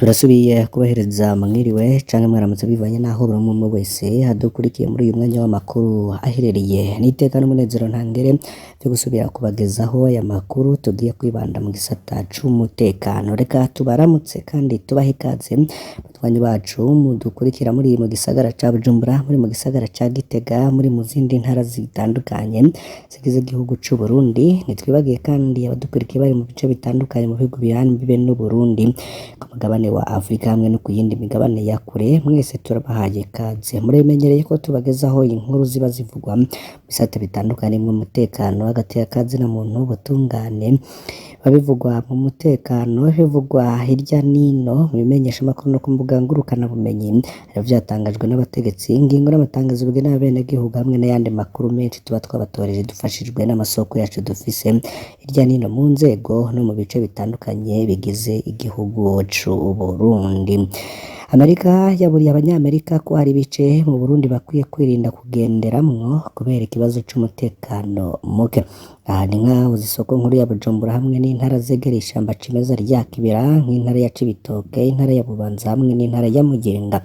Turasubiye kubahereza mwiriwe canke mwaramutse bivanye naho buri umwe wese adukurikiye muri uyu mwanya w'amakuru aherereye n'iteka n'umunezero ntangere vyo gusubira kubagezaho aya makuru tugiye kwibanda mu gisata c'umutekano. Reka tubaramutse kandi tubahe ikaze batwanyi bacu mudukurikira muri mu gisagara ca Bujumbura, muri mu gisagara ca Gitega, muri mu zindi ntara zitandukanye zigize igihugu c'u Burundi. Nitwibagiye kandi abadukurikiye bari mu bice bitandukanye mu bihugu bihana imbibe n'u Burundi ku mugabane wa Afrika hamwe no ku yindi migabane ya kure. Mwese turabahaye kaze, murimenyereye ko tubagezaho inkuru ziba zivugwa mu bisata bitandukanye mu mutekano hagati ya kazi na muntu ubutungane babivugwa mu mutekano bivugwa hirya nino mu bimenyesha makuru no ku mbuga ngurukana bumenyi vyatangajwe n'abategetsi ingingo n'amatangazo bwe n'abenegihugu hamwe n'ayandi makuru menshi tuba twabatoreje dufashijwe n'amasoko yacu dufise hirya nino mu nzego no mu bice bitandukanye bigize igihugu c'u Burundi. Amerika yaburiye abanyamerika ko hari ibice mu Burundi bakwiye kwirinda kugenderamwo kubera ikibazo c'umutekano muke. Aha ni nk'aho zisoko nkuru ya Bujumbura hamwe n'intara zegereye ishamba cimeza rya Kibira nk'intara ya Cibitoke, intara ya Bubanza hamwe n'intara ya Mugenga.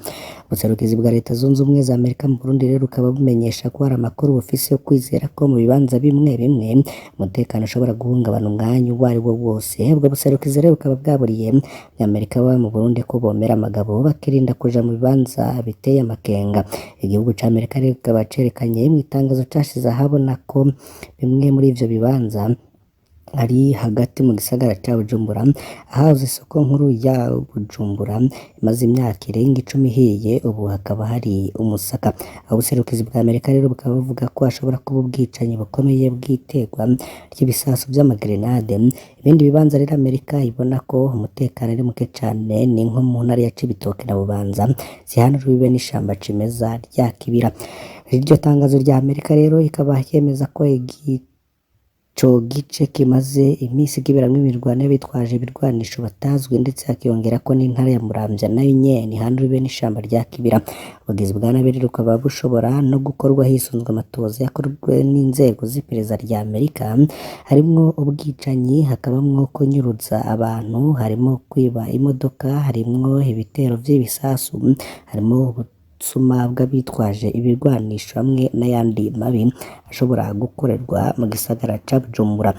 Ubuserukizi bwa Leta Zunze Ubumwe za Amerika mu Burundi rero ukaba bumenyesha ko hari amakuru bufise yo kwizera ko mu bibanza bimwe bimwe umutekano ushobora guhungabana umwanya uwo ari wo wose. Ubwo buserukizi rero bukaba bwaburiye Amerika baba mu Burundi ko bomera amagabo bakirinda kuja mu bibanza biteye amakenga. Igihugu ca Amerika rero kikaba cerekanye mu itangazo cashize ahabona ko bimwe muri ivyo bibanza ari hagati mu gisagara ca Bujumbura ahahoze isoko nkuru ya Bujumbura imaze imyaka irenga 10 ihiye, ubu hakaba hari umusaka. Ubuserukizi bwa Amerika rero bukaba buvuga ko hashobora kuba ubwicanyi bukomeye bw'itegwa ry'ibisasu vy'amagrenade. Ibindi bibanza rero Amerika ibona ko umutekano ari muke cane ni nko mu ntara ya Cibitoke na Bubanza zihanuriwe n'ishamba cimeza rya Kibira. Iryo tangazo rya Amerika rero ikaba yemeza ko ico gice kimaze imisi kiberamwo imirwano y'abitwaje ibirwanisho batazwi, ndetse hakiyongera ko n'intara ya Muramvya nayo nyene ihanuriwe n'ishamba rya Kibira. Ubugizi bwa nabi rero bukaba bushobora no gukorwa hisunzwe amatohoza yakorwe n'inzego z'iperereza rya Amerika, harimwo ubwicanyi, hakabamwo kunyuruza abantu, harimo kwiba imodoka, harimwo ibitero vy'ibisasu, harimo ubusuma bw'abitwaje ibirwanisho hamwe n'ayandi mabi ashobora gukorerwa mu gisagara ca Bujumbura.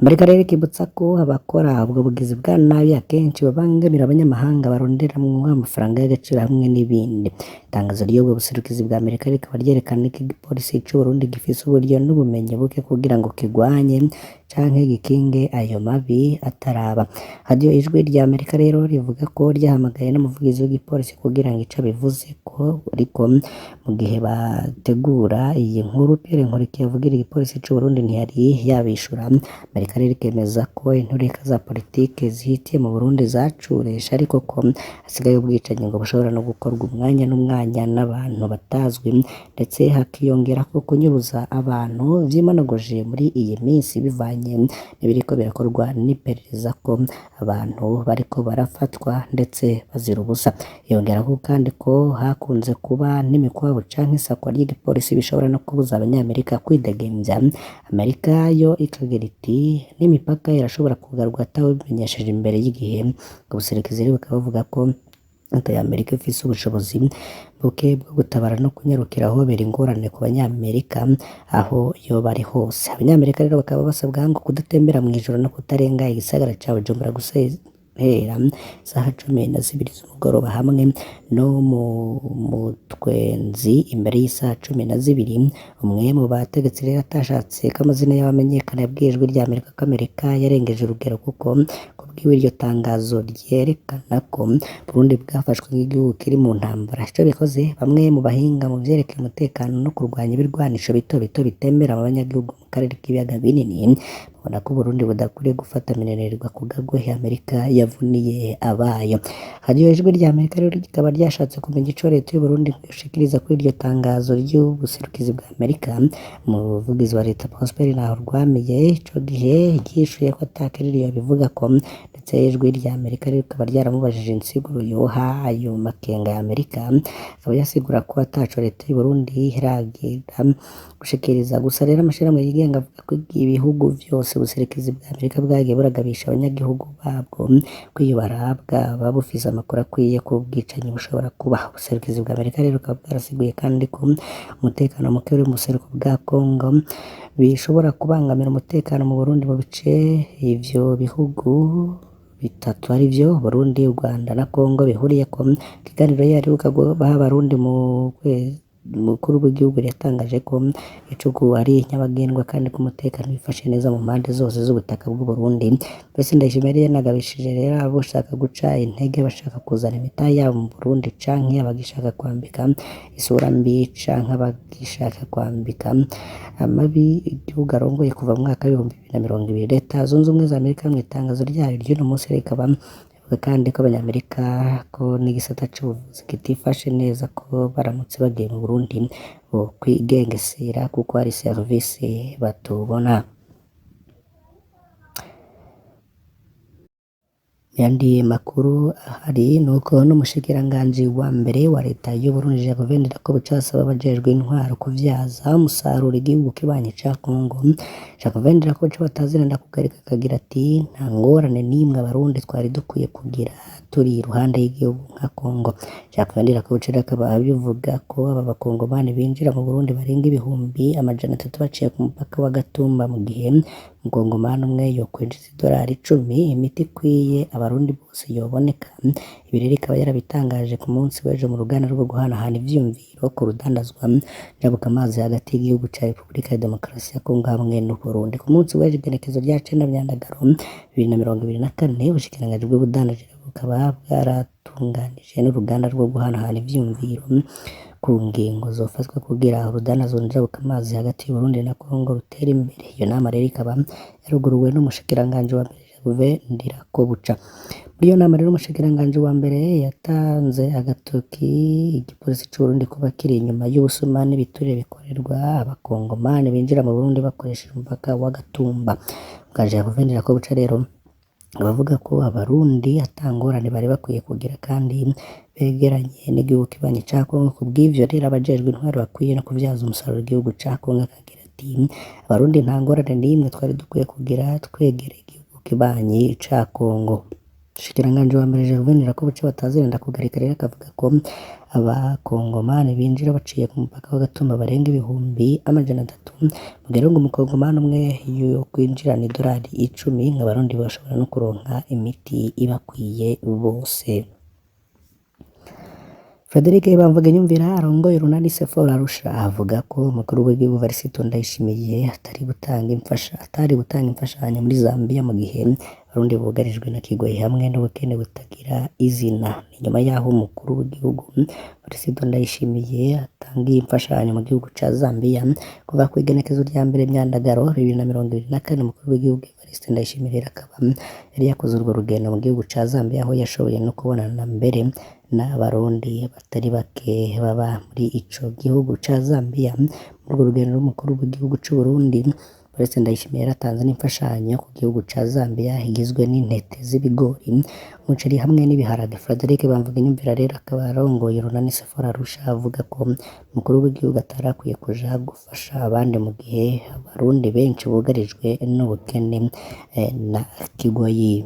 Amerika rero ikibutsa ko abakora ubwo bugizi bwa nabi akenshi babangamira abanyamahanga baronderamwo amafaranga y'agaciro hamwe n'ibindi. Itangazo ry'ubwo buserukizi bwa Amerika rikaba ryerekana ko igipolisi c'u Burundi gifise uburyo n'ubumenyi buke kugira ngo kigwanye canke gikinge ayo mabi ataraba. Radio Ijwi rya Amerika rero rivuga ko ryahamagaye n'umuvugizi w'igipolisi kugira ngo ico bivuze ko ariko mu gihe bategura iyi nkuru Pierre Nkurikiye avugira igipolisi c'u Burundi ntiyari yabishura. Amerika rero ikemeza ko intureka za politike zihitiye mu Burundi zacuresha, ariko ko hasigaye ubwicanyi ngo bushobora no gukorwa umwanya n'umwanya n'abantu batazwi, ndetse hakiyongera ko kunyuruza abantu vyimanagoje muri iyi minsi bivanye n'ibiriko birakorwa n'iperereza ko abantu bariko barafatwa ndetse bazira ubusa. Yongera ko kandi ko hakunze kuba n'imikwabu canke isakwa ry'igipolisi bishobora no kubuza abanyamerika kwidegemvya. Amerika yo ikagira iti n'imipaka irashobora kugarwa atabimenyesheje imbere y'igihe. Ubuserukizi rero bukaba buvuga ko Leta ya Amerika ifise ubushobozi buke bwo gutabara no kunyarukira ahobera ingorane ku banyamerika aho yo bari hose. Abanyamerika rero bakaba basabwa ngo kudatembera mw'ijoro no kutarenga igisagara ca Bujumbura guhera isaha 12 z'umugoroba hamwe no mu twenzi imbere y'isaha 12. Umwe mu bategetsi rero atashatse ko amazina y'abamenyekana yabwiye Ijwi rya Amerika ko Amerika yarengeje urugero, kuko kubwiwe iryo tangazo ryerekana ko Burundi bwafashwe nk'igihugu kiri mu ntambara. Ico bikoze bamwe mu bahinga mu vyerekeye umutekano no kurwanya ibirwanisho bito bito bitembera mu banyagihugu mu karere k'ibiyaga binini babona ko Burundi budakwiye gufata minenerwa ku gagohe Amerika yavuniye abayo. Radio Ijwi rya Amerika rero rikaba ryashatse kumenya ico leta y'u Burundi yoshikiriza kuri iryo tangazo ry'ubuserukizi bwa Amerika. Umuvugizi wa leta Prosper Ntahorwamiye ico gihe yishuye ko atakiririye bivuga ko, ndetse Ijwi rya Amerika rikaba ryaramubajije insiguro yoha ayo makenga ya Amerika, akaba yasigura ko ataco leta y'u Burundi iragira gushikiriza. Gusa rero amashirahamwe yigenga avuga ko ibihugu vyose bwose ubuserukizi bwa Amerika bwagiye buragabisha abanyagihugu babwo ko iyo barabwa baba bufise amakuru akwiye ko ubwicanyi bushobora kuba. Ubuserukizi bwa Amerika rero bukaba bwarasiguye kandi ko umutekano muke uri mu buseruko bwa Kongo bishobora kubangamira umutekano mu Burundi mu bice ivyo bihugu bitatu ari vyo Burundi, u Rwanda na Kongo bihuriyeko. Ikiganiro yaheruka guha abarundi mu kwezi umukuru w'igihugu yatangaje ko icugu ari nyabagendwa kandi ko umutekano wifashe neza mu mpande zose z'ubutaka bw'u Burundi. Mbese Ndayishimiye yanagabishije rero abashaka guca intege bashaka kuzana imitahe yabo mu Burundi canke abagishaka kwambika isura mbi canke abagishaka kwambika amabi igihugu arongoye kuva mu mwaka w'2020. Leta zunze ubumwe za Amerika mu itangazo ryayo ry'uno munsi rikaba kandi ko abanyamerika ko n'igisata c'ubuvuzi kitifashe neza ko baramutse bagiye mu Burundi bo kwigengesera kuko hari serivisi batubona. Yandi makuru ahari nuko n'umushikiranganji wa mbere wa leta y'u Burundi Jacques Ndirakobuca asaba abajejwe intwaro kuvyaza umusaruro igihugu kibanye ca Kongo. Jacques Ndirakobuca bataziranda kugarika akagira ati nta ngorane n'imwe abarundi twari dukwiye kugira turi iruhande y'igihugu nka Kongo. Jacques Ndirakobuca akaba abivuga ko aba bakongomani binjira mu Burundi barenga ibihumbi 300 baciye ku mupaka wa Gatumba mu gihe umukongomani umwe yokwinjiza $10 imiti ikwiye abarundi bose yoboneka. Ibi rero ikaba yarabitangaje ku munsi w'ejo mu ruganda rwo guhanahana ivyumviro ku rudandazwa njabukamazi hagati y'igihugu ca Repubulika ya Demokarasi ya Kongo hamwe n'u Burundi. Ku munsi w'ejo igenekezo rya 9 Myandagaro 2024 ubushikiranganji bw'ubudandaji bukaba bwaratunganije n'uruganda rwo guhanahana ivyumviro ku ngingo zofatwa kugira urudandazwa njabukamazi hagati y'u Burundi na Kongo rutera imbere. Iyo nama rero ikaba yaruguruwe n'umushikiranganji wa mbere Jacques Ndirakobuca. Muri iyo nama rero umushikiranganji wa mbere yatanze agatoki igipolisi c'u Burundi kuba kiri inyuma y'ubusuma n'ibiturire bikorerwa abakongomani binjira mu Burundi bakoresheje umupaka wa Gatumba. Bwaje Jacques Ndirakobuca rero abavuga ko abarundi atangorane bari bakwiye kugira kandi begeranye n'igihugu kibanye ca Kongo. Kubw'ivyo rero abajejwe intwaro bakwiye no kuvyaza umusaruro igihugu ca Kongo. Akagira ati abarundi nta ngorane n'imwe twari dukwiye kugira twegereye igihugu kibanye ca Kongo. Umushikiranganji wa mbere Jacques Ndirakobuca bataziranda kugarika rero akavuga ko abakongomani binjira baciye ku mupaka wa Gatumba barenga ibihumbi 300. Mugero ngo umukongomani umwe yo kwinjirana $10 nk'abarundi bashobora no kuronka imiti ibakwiye bose. Frederic Bamvugenyumvira arongoye urunani Sephora Arusha avuga ko umukuru w'igihugu Varisito Ndayishimiye atari gutanga imfashanyo muri Zambia mu gihe abarundi bugarijwe na kigoyi hamwe n'ubukene butagira izina. Ni nyuma yaho umukuru w'igihugu Varisito Ndayishimiye atangiye imfashanyo mu gihugu ca Zambia kuva ku igenekezo rya 1 Myandagaro 2024. Umukuru w'igihugu Varisito Ndayishimiye akaba yari yakoze urwo rugendo mu gihugu ca Zambia aho yashoboye no kubonana mbere n'abarundi batari bake baba muri ico gihugu ca Zambia. Muri urwo rugendo rw'umukuru w'igihugu c'u Burundi Varisito Ndayishimiye yaratanze n'imfashanyo ku gihugu ca Zambia igizwe n'intete z'ibigori, umuceri hamwe n'ibiharage. Frederic Bamvugenyumvira rero akaba arongoye urunani Sephora Arusha avuga ko umukuru w'igihugu atarakwiye kuja gufasha abandi mu gihe abarundi benshi bugarijwe n'ubukene na kigoyi.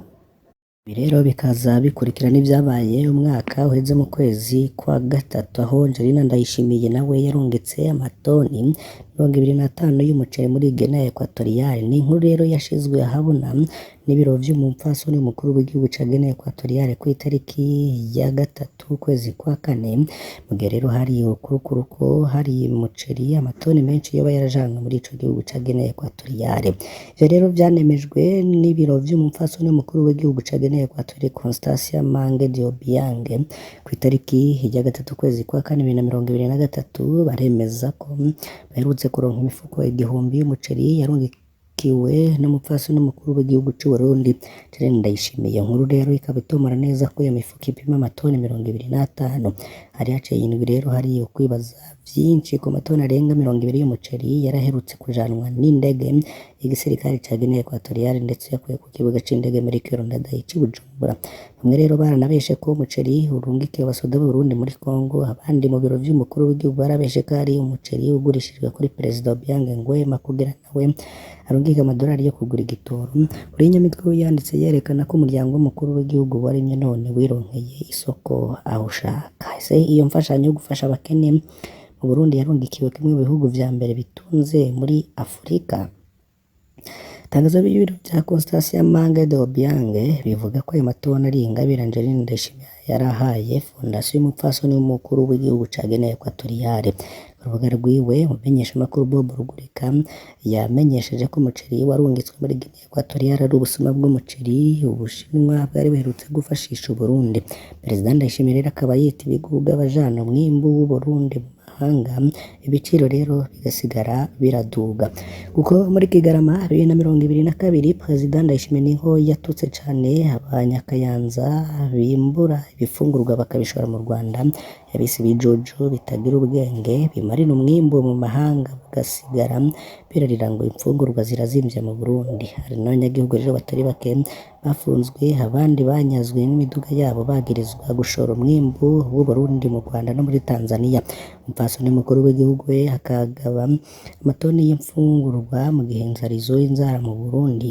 Ibi rero bikaza bikurikirana ibyabaye umwaka uheze mu kwezi kwa gatatu aho Angelina Ndayishimiye nawe yarungitse amatoni 25 y'umuceri muri Guinea Equatoriale. Ni inkuru rero yashizwe ahabona n'ibiro vy'umupfasoni mukuru w'igihugu ca Guinea Equatoriale ku itariki ya 3 kwezi kwa 4. Mu gihe rero hari ukurukuru ko hari umuceri amatoni menshi yoba yarajanwe muri ico gihugu ca Guinea Equatoriale. Ivyo rero vyanemejwe n'ibiro vy'umupfasoni mukuru w'igihugu ca Guinea Equatoriale Constancia Mange Diobiang ku itariki ya 3 kwezi kwa 4 2023. Baremeza ko baherutse kuronka imifuko 1000 y'umuceri yarungikiwe n'umupfasoni mukuru w'igihugu c'u Burundi Angelina Ndayishimiye. Inkuru rero ikaba itomora neza ko iyo mifuko ipima amatoni 25. hari haciye indwi rero hari ukwibaza vyinshi ku matoni arenga 20 y'umuceri yaraherutse kujanwa n'indege y'igisirikare ca Guinea Equatoriale ndetse yakuye ku kibuga c'indege muri Ndadaye ci Bujumbura. Bamwe rero baranabeshe ko umuceri urungikiye abasoda b'Uburundi muri Kongo, abandi mu biro vy'umukuru w'igihugu barabeshe ko ari umuceri ugurishijwe kuri Perezida Obiang Nguema kugira nawe arungike amadolari yo kugura igitoro. Uri Nyamitwe yanditse yerekana ko umuryango w'umukuru w'igihugu warimye none wironkeye isoko aho ushaka. Ese iyo mfashanyo yo gufasha abakene mu Burundi yarungikiwe kimwe mu bihugu vya mbere bitunze muri Afurika? Tangazo b'ibiro vya Constance Manga de Obiang bivuga ko ayo matoni ari ingabire Angeline Ndayishimiye yarahaye fondasiyo y'umupfasoni w'umukuru w'igihugu ca Guinea Equatoriale. Urubuga rwiwe umumenyeshamakuru Bob Rugurika yamenyesheje ko umuceri warungitswe muri Guinea Equatoriale ari ubusuma bw'umuceri Ubushinwa bwari buherutse gufashisha Uburundi. Perezida Ndayishimiye rero akaba yita ibiguga abajana umwimbu w'Uburundi mu mahanga, ibiciro rero bigasigara biraduga kuko muri Kigarama 2022 Perezida Ndayishimiye niho yatutse cane abanyakayanza bimbura ibifungurwa bakabishora mu Rwanda, yabise ibijojo bitagira ubwenge bimarina umwimbu mu mahanga bugasigara birarira ngo imfungurwa zirazimvye mu Burundi. Hari n'abanyagihugu rero batari bake bafunzwe, abandi banyazwe n'imiduga yabo bagirizwa gushora umwimbu w'u Burundi mu Rwanda no muri Tanzania. Umupfasoni mukuru w'igihugu we akagaba amatoni y'imfungurwa mu gihe inzara mu Burundi,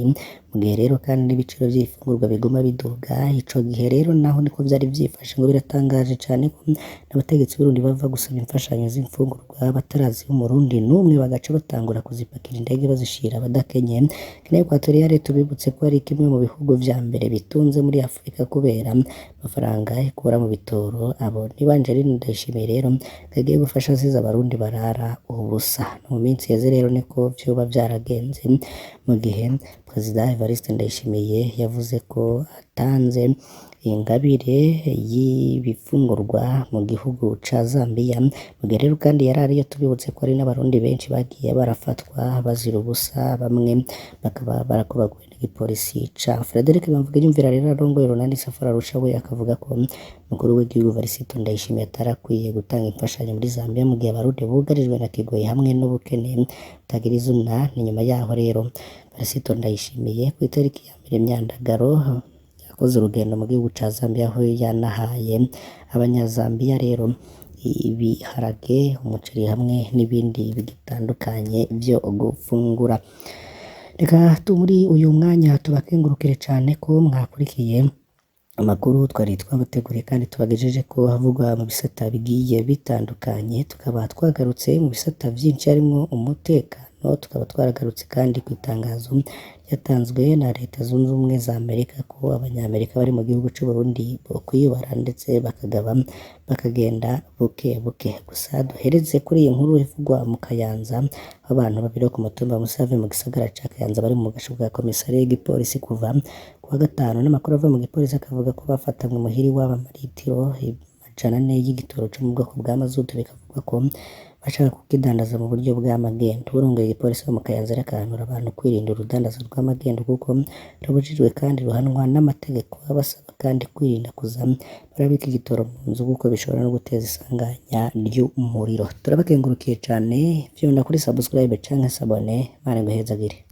mu gihe rero kandi n'ibiciro vy'ifungurwa biguma biduga. Ico gihe rero naho niko vyari vyifashe ngo biratangaje cane ko n'abategetsi b'Urundi bava gusaba imfashanyo z'imfungurwa batarazi umurundi n'umwe bagaca batangura kuzipakira indege bazishira abadakenye. Guinea Equatoriale tubibutse ko ari kimwe mu bihugu vya mbere bitunze muri Afurika kubera amafaranga ikura mu bitoro. Abo ni Angeline Ndayishimiye rero kagiye gufasha asize abarundi barara ubusa. Mu minsi yeze rero niko vyoba vyaragenze, mu gihe Perezida Evariste Ndayishimiye yavuze ko atanze ingabire y'ibifungurwa mu gihugu ca Zambia. Mu gihe rero kandi yarariyo tubibutse ko ari n'abarundi benshi bagiye barafatwa bazira ubusa, bamwe bakaba barakubaguwe n'igipolisi ca Frederic Bamvuginyumvira rero arongoye Ronald Safari Arusha we akavuga ko umukuru w'igihugu Varisito Ndayishimiye atarakwiye gutanga imfashanyo muri Zambia mu gihe abarundi bugarijwe na kigoyi hamwe n'ubukene butagira izina. Ni nyuma yaho rero Varisito Ndayishimiye ku itariki ya 2 Myandagaro yakoze urugendo mu gihugu ca Zambia aho yanahaye abanyazambiya rero ibiharage, umuceri hamwe n'ibindi bigitandukanye vyo gufungura. Reka muri uyu mwanya tubakengurukire cane ko mwakurikiye amakuru twari twabateguriye kandi tubagejeje ko havugwa mu bisata bigiye bitandukanye. Tukaba twagarutse mu bisata vyinshi harimwo umutekano, tukaba twaragarutse kandi ku itangazo yatanzwe na Leta Zunze Ubumwe za Amerika ko abanyamerika bari mu gihugu c'u Burundi bokwiyubara ndetse bakagenda buke buke. Gusa duhereze kuri iyi nkuru ivugwa mu Kayanza, abantu babiri ku mutumba Musave mu gisagara ca Kayanza bari mu gasho bwa komisariya y'igipolisi kuva kuwa gatanu. N'amakuru ava mu gipolisi akavuga ko bafatanywe muhiri w'abamaritiro 400 y'igitoro co mu bwoko bwa mazutu, bikavuga ko bashaka kukidandaza mu buryo bw'amagendo. Urongoye igipolisi mu Kayanza arakanura abantu kwirinda urudandaza rw'amagendo kuko rubujijwe kandi ruhanwa n'amategeko, abasaba kandi kwirinda kuza barabika igitoro mu nzu kuko bishobora no guteza isanganya ry'umuriro. Turabakengurukiye cane, vyonda kuri subscribe canke sabone, mare guhezagire.